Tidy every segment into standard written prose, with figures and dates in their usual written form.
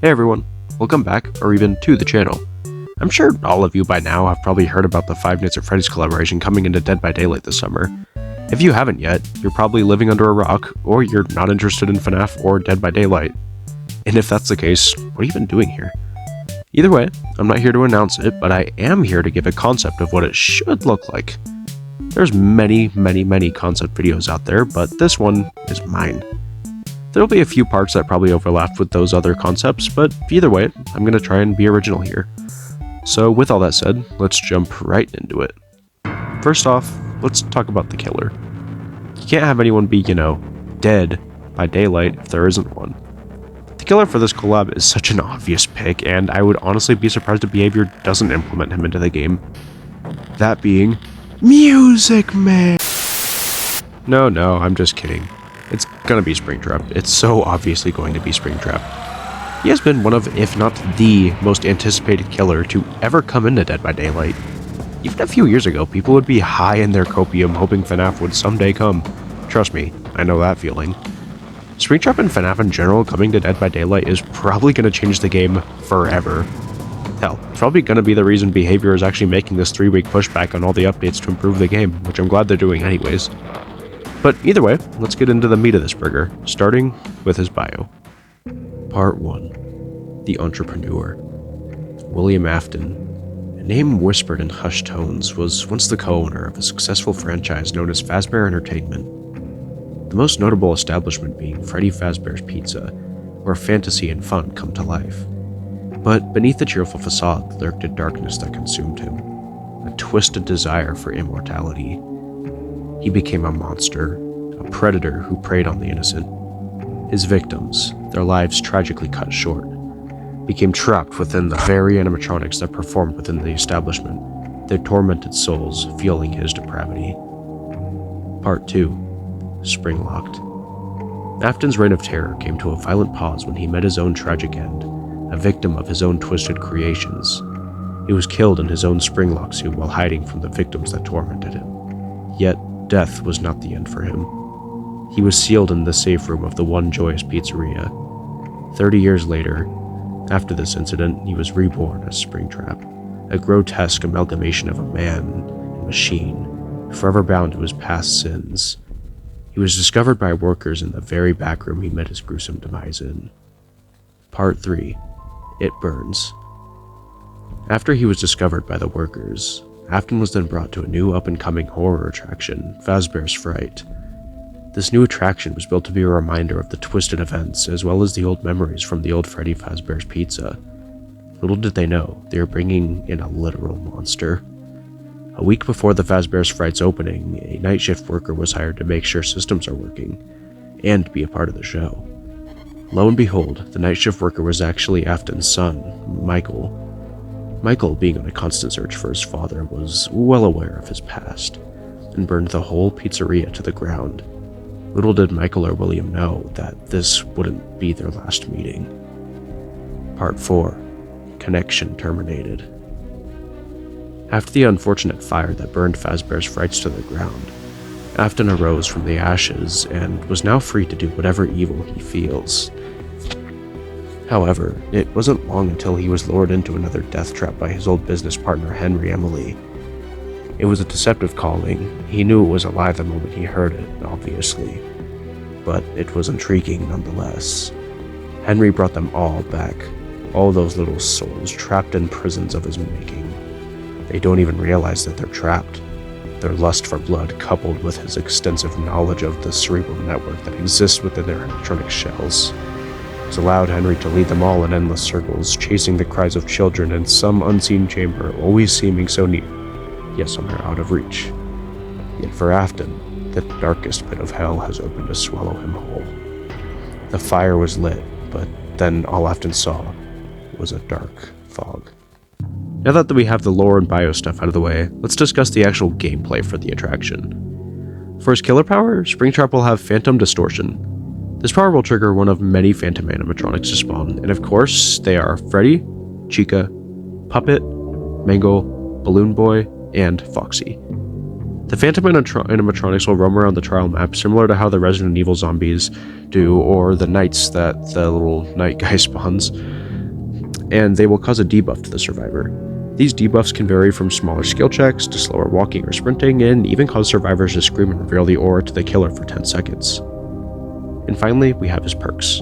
Hey everyone, welcome back, or even to the channel. I'm sure all of you by now have probably heard about the Five Nights at Freddy's collaboration coming into Dead by Daylight this summer. If you haven't yet, you're probably living under a rock, or you're not interested in FNaF or Dead by Daylight. And if that's the case, what are you even doing here? Either way, I'm not here to announce it, but I am here to give a concept of what it should look like. There's many concept videos out there, but this one is mine. There'll be a few parts that probably overlap with those other concepts, but either way, I'm going to try and be original here. So with all that said, let's jump right into it. First off, let's talk about the killer. You can't have anyone be, dead by daylight if there isn't one. The killer for this collab is such an obvious pick, and I would honestly be surprised if Behavior doesn't implement him into the game. That being Music Man! No, I'm just kidding. It's gonna be Springtrap. It's so obviously going to be Springtrap. He has been one of, if not the most anticipated killer to ever come into Dead by Daylight. Even a few years ago, people would be high in their copium hoping FNaF would someday come. Trust me, I know that feeling. Springtrap and FNaF in general coming to Dead by Daylight is probably gonna change the game forever. Hell, it's probably gonna be the reason Behavior is actually making this 3-week pushback on all the updates to improve the game, which I'm glad they're doing anyways. But either way, let's get into the meat of this burger, starting with his bio. Part 1. The Entrepreneur. William Afton, a name whispered in hushed tones, was once the co-owner of a successful franchise known as Fazbear Entertainment. The most notable establishment being Freddy Fazbear's Pizza, where fantasy and fun come to life. But beneath the cheerful facade lurked a darkness that consumed him, a twisted desire for immortality. He became a monster, a predator who preyed on the innocent. His victims, their lives tragically cut short, became trapped within the very animatronics that performed within the establishment, their tormented souls fueling his depravity. Part 2. Springlocked. Afton's reign of terror came to a violent pause when he met his own tragic end, a victim of his own twisted creations. He was killed in his own springlock suit while hiding from the victims that tormented him. Yet, death was not the end for him. He was sealed in the safe room of the One Joyous Pizzeria. 30 years later, after this incident, he was reborn as Springtrap, a grotesque amalgamation of a man and machine, forever bound to his past sins. He was discovered by workers in the very back room he met his gruesome demise in. Part 3. It Burns. After he was discovered by the workers, Afton was then brought to a new up-and-coming horror attraction, Fazbear's Fright. This new attraction was built to be a reminder of the twisted events as well as the old memories from the old Freddy Fazbear's Pizza. Little did they know, they were bringing in a literal monster. A week before the Fazbear's Fright's opening, a night shift worker was hired to make sure systems are working, and be a part of the show. Lo and behold, the night shift worker was actually Afton's son, Michael. Michael, being on a constant search for his father, was well aware of his past, and burned the whole pizzeria to the ground. Little did Michael or William know that this wouldn't be their last meeting. Part 4. Connection terminated. After the unfortunate fire that burned Fazbear's Frights to the ground, Afton arose from the ashes and was now free to do whatever evil he feels. However, it wasn't long until he was lured into another death trap by his old business partner Henry Emily. It was a deceptive calling. He knew it was a lie the moment he heard it, obviously, but it was intriguing nonetheless. Henry brought them all back, all those little souls trapped in prisons of his making. They don't even realize that they're trapped. Their lust for blood, coupled with his extensive knowledge of the cerebral network that exists within their animatronic shells, has allowed Henry to lead them all in endless circles, chasing the cries of children in some unseen chamber, always seeming so near, yet somehow out of reach. Yet for Afton, the darkest pit of hell has opened to swallow him whole. The fire was lit, but then all Afton saw was a dark fog. Now that we have the lore and bio stuff out of the way, let's discuss the actual gameplay for the attraction. For his killer power, Springtrap will have Phantom Distortion. This power will trigger one of many Phantom animatronics to spawn, and of course, they are Freddy, Chica, Puppet, Mangle, Balloon Boy, and Foxy. The Phantom animatronics will roam around the trial map similar to how the Resident Evil zombies do, or the knights that the little knight guy spawns. and they will cause a debuff to the survivor. These debuffs can vary from smaller skill checks to slower walking or sprinting, and even cause survivors to scream and reveal the aura to the killer for 10 seconds. And finally, we have his perks.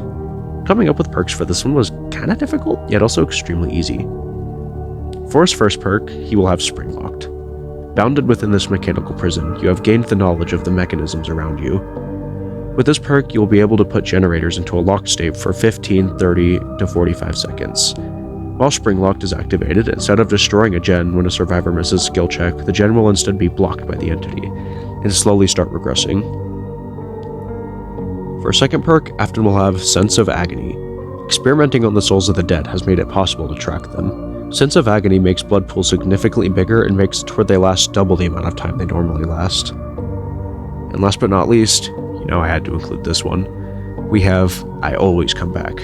Coming up with perks for this one was kinda difficult, yet also extremely easy. For his first perk, he will have Spring Locked. Bounded within this mechanical prison, you have gained the knowledge of the mechanisms around you. With this perk, you will be able to put generators into a locked state for 15, 30, to 45 seconds. While Spring Locked is activated, instead of destroying a gen when a survivor misses a skill check, the gen will instead be blocked by the entity, and slowly start regressing. For a second perk, Afton will have Sense of Agony. Experimenting on the souls of the dead has made it possible to track them. Sense of Agony makes blood pools significantly bigger and makes it where they last double the amount of time they normally last. And last but not least, I had to include this one, we have I Always Come Back.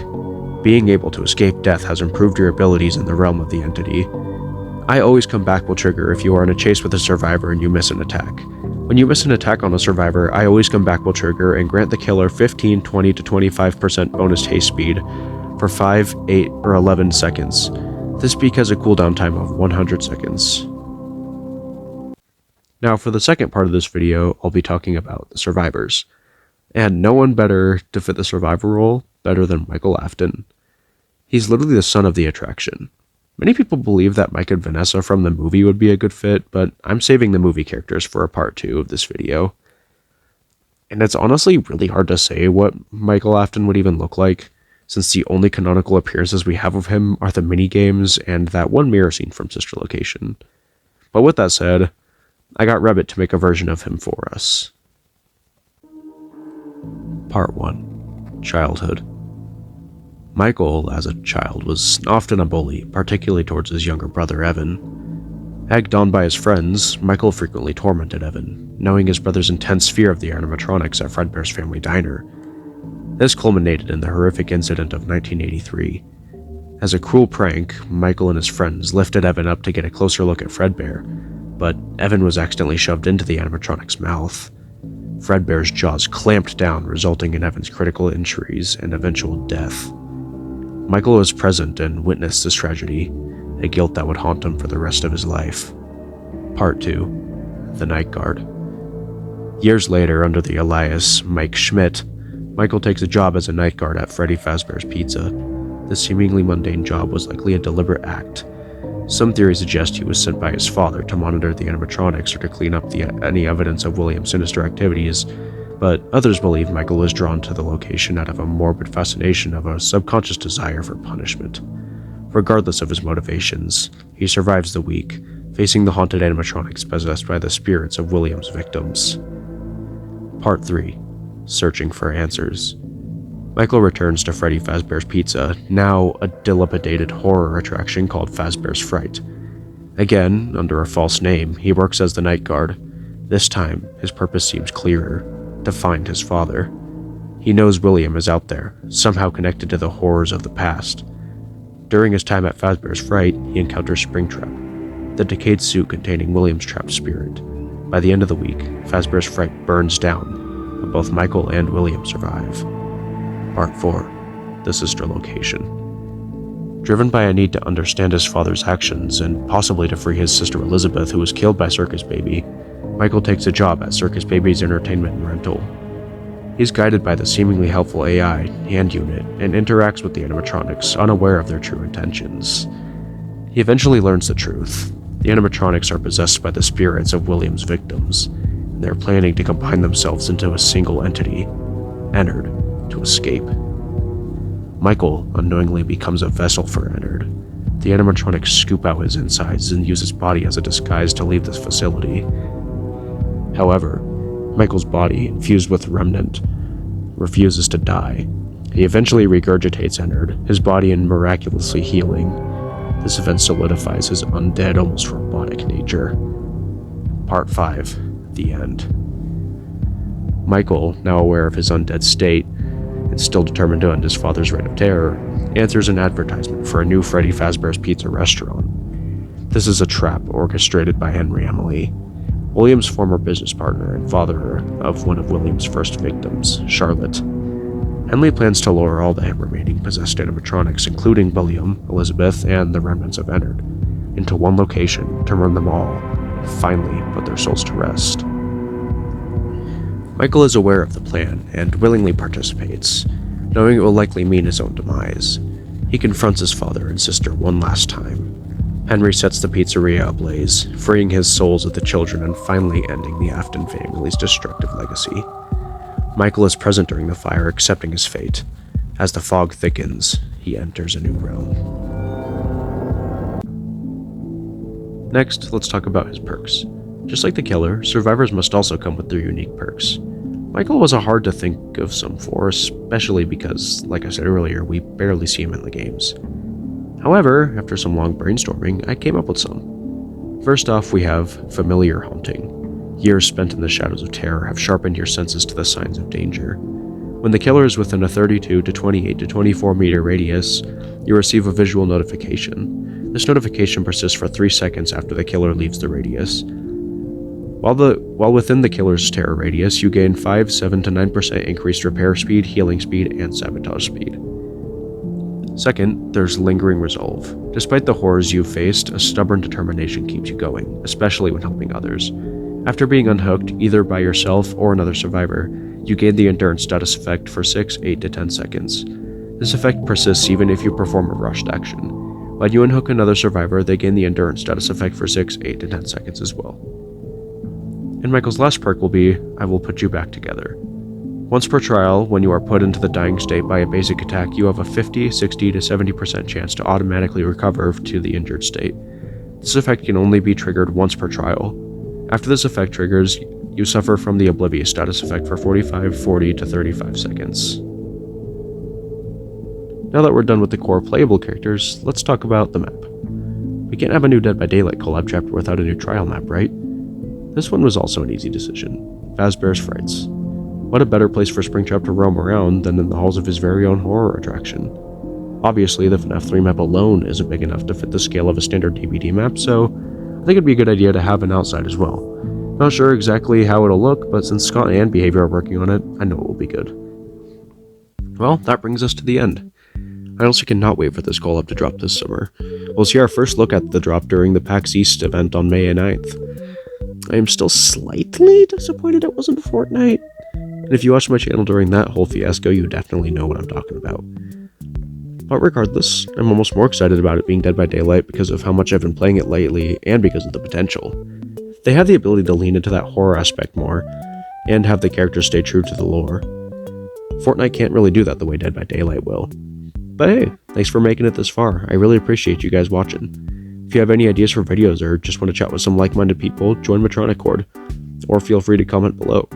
Being able to escape death has improved your abilities in the realm of the entity. I Always Come Back will trigger if you are in a chase with a survivor and you miss an attack. When you miss an attack on a survivor, I Always Come Back will trigger and grant the killer 15, 20, to 25% bonus haste speed for 5, 8, or 11 seconds. This peak has a cooldown time of 100 seconds. Now for the second part of this video, I'll be talking about the survivors. And no one better to fit the survivor role better than Michael Afton. He's literally the son of the attraction. Many people believe that Mike and Vanessa from the movie would be a good fit, but I'm saving the movie characters for a part 2 of this video. And it's honestly really hard to say what Michael Afton would even look like, since the only canonical appearances we have of him are the minigames and that one mirror scene from Sister Location. But with that said, I got Rebbit to make a version of him for us. Part 1. Childhood. Michael, as a child, was often a bully, particularly towards his younger brother Evan. Egged on by his friends, Michael frequently tormented Evan, knowing his brother's intense fear of the animatronics at Fredbear's family diner. This culminated in the horrific incident of 1983. As a cruel prank, Michael and his friends lifted Evan up to get a closer look at Fredbear, but Evan was accidentally shoved into the animatronic's mouth. Fredbear's jaws clamped down, resulting in Evan's critical injuries and eventual death. Michael was present and witnessed this tragedy, a guilt that would haunt him for the rest of his life. Part 2. The Night Guard. Years later, under the alias Mike Schmidt, Michael takes a job as a night guard at Freddy Fazbear's Pizza. This seemingly mundane job was likely a deliberate act. Some theories suggest he was sent by his father to monitor the animatronics or to clean up any evidence of William's sinister activities, but others believe Michael was drawn to the location out of a morbid fascination of a subconscious desire for punishment. Regardless of his motivations, he survives the week, facing the haunted animatronics possessed by the spirits of William's victims. Part 3. Searching for Answers. Michael returns to Freddy Fazbear's Pizza, now a dilapidated horror attraction called Fazbear's Fright. Again, under a false name, he works as the night guard. This time, his purpose seems clearer: to find his father. He knows William is out there, somehow connected to the horrors of the past. During his time at Fazbear's Fright, he encounters Springtrap, the decayed suit containing William's trapped spirit. By the end of the week, Fazbear's Fright burns down, but both Michael and William survive. Part 4. The Sister Location. Driven by a need to understand his father's actions and possibly to free his sister Elizabeth, who was killed by Circus Baby, Michael takes a job at Circus Baby's entertainment and rental. He's guided by the seemingly helpful AI hand unit and interacts with the animatronics, unaware of their true intentions. He eventually learns the truth. The animatronics are possessed by the spirits of William's victims, and they're planning to combine themselves into a single entity, Ennard, to escape. Michael unknowingly becomes a vessel for Ennard. The animatronics scoop out his insides and use his body as a disguise to leave this facility. However, Michael's body, infused with Remnant, refuses to die. He eventually regurgitates Ennard, his body miraculously healing. This event solidifies his undead, almost robotic nature. Part 5. The End. Michael, now aware of his undead state, and still determined to end his father's reign of terror, answers an advertisement for a new Freddy Fazbear's Pizza restaurant. This is a trap orchestrated by Henry Emily, William's former business partner and father of one of William's first victims, Charlotte. Henley plans to lure all the remaining possessed animatronics, including William, Elizabeth, and the remnants of Ennard, into one location to run them all, and finally put their souls to rest. Michael is aware of the plan and willingly participates, knowing it will likely mean his own demise. He confronts his father and sister one last time. Henry sets the pizzeria ablaze, freeing his souls of the children and finally ending the Afton family's destructive legacy. Michael is present during the fire, accepting his fate. As the fog thickens, he enters a new realm. Next, let's talk about his perks. Just like the killer, survivors must also come with their unique perks. Michael was hard to think of some for, especially because, like I said earlier, we barely see him in the games. However, after some long brainstorming, I came up with some. First off, we have familiar haunting. Years spent in the shadows of terror have sharpened your senses to the signs of danger. When the killer is within a 32 to 28 to 24 meter radius, you receive a visual notification. This notification persists for 3 seconds after the killer leaves the radius. While within the killer's terror radius, you gain 5, 7 to 9% increased repair speed, healing speed, and sabotage speed. Second, there's lingering resolve. Despite the horrors you've faced, a stubborn determination keeps you going, especially when helping others. After being unhooked, either by yourself or another survivor, you gain the endurance status effect for 6, 8 to 10 seconds. This effect persists even if you perform a rushed action. When you unhook another survivor, they gain the endurance status effect for 6, 8 to 10 seconds as well. And Michael's last perk will be, I will put you back together. Once per trial, when you are put into the dying state by a basic attack, you have a 50, 60 to 70% chance to automatically recover to the injured state. This effect can only be triggered once per trial. After this effect triggers, you suffer from the Oblivious status effect for 45, 40 to 35 seconds. Now that we're done with the core playable characters, let's talk about the map. We can't have a new Dead by Daylight collab chapter without a new trial map, right? This one was also an easy decision. Fazbear's Frights. What a better place for Springtrap to roam around than in the halls of his very own horror attraction. Obviously, the FNaF 3 map alone isn't big enough to fit the scale of a standard DVD map, so I think it'd be a good idea to have an outside as well. Not sure exactly how it'll look, but since Scott and Behavior are working on it, I know it will be good. Well, that brings us to the end. I also cannot wait for this collab to drop this summer. We'll see our first look at the drop during the PAX East event on May 9th. I am still slightly disappointed it wasn't Fortnite. And if you watched my channel during that whole fiasco, you definitely know what I'm talking about. But regardless, I'm almost more excited about it being Dead by Daylight because of how much I've been playing it lately and because of the potential. They have the ability to lean into that horror aspect more, and have the characters stay true to the lore. Fortnite can't really do that the way Dead by Daylight will. But hey, thanks for making it this far. I really appreciate you guys watching. If you have any ideas for videos or just want to chat with some like-minded people, join Matronic Horde, or feel free to comment below.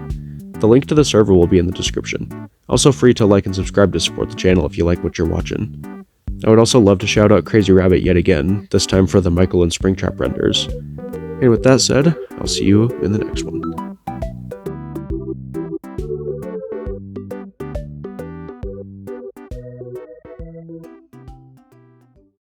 The link to the server will be in the description. Also free to like and subscribe to support the channel if you like what you're watching. I would also love to shout out Crazy Rabbit yet again, this time for the Michael and Springtrap renders. And with that said, I'll see you in the next one.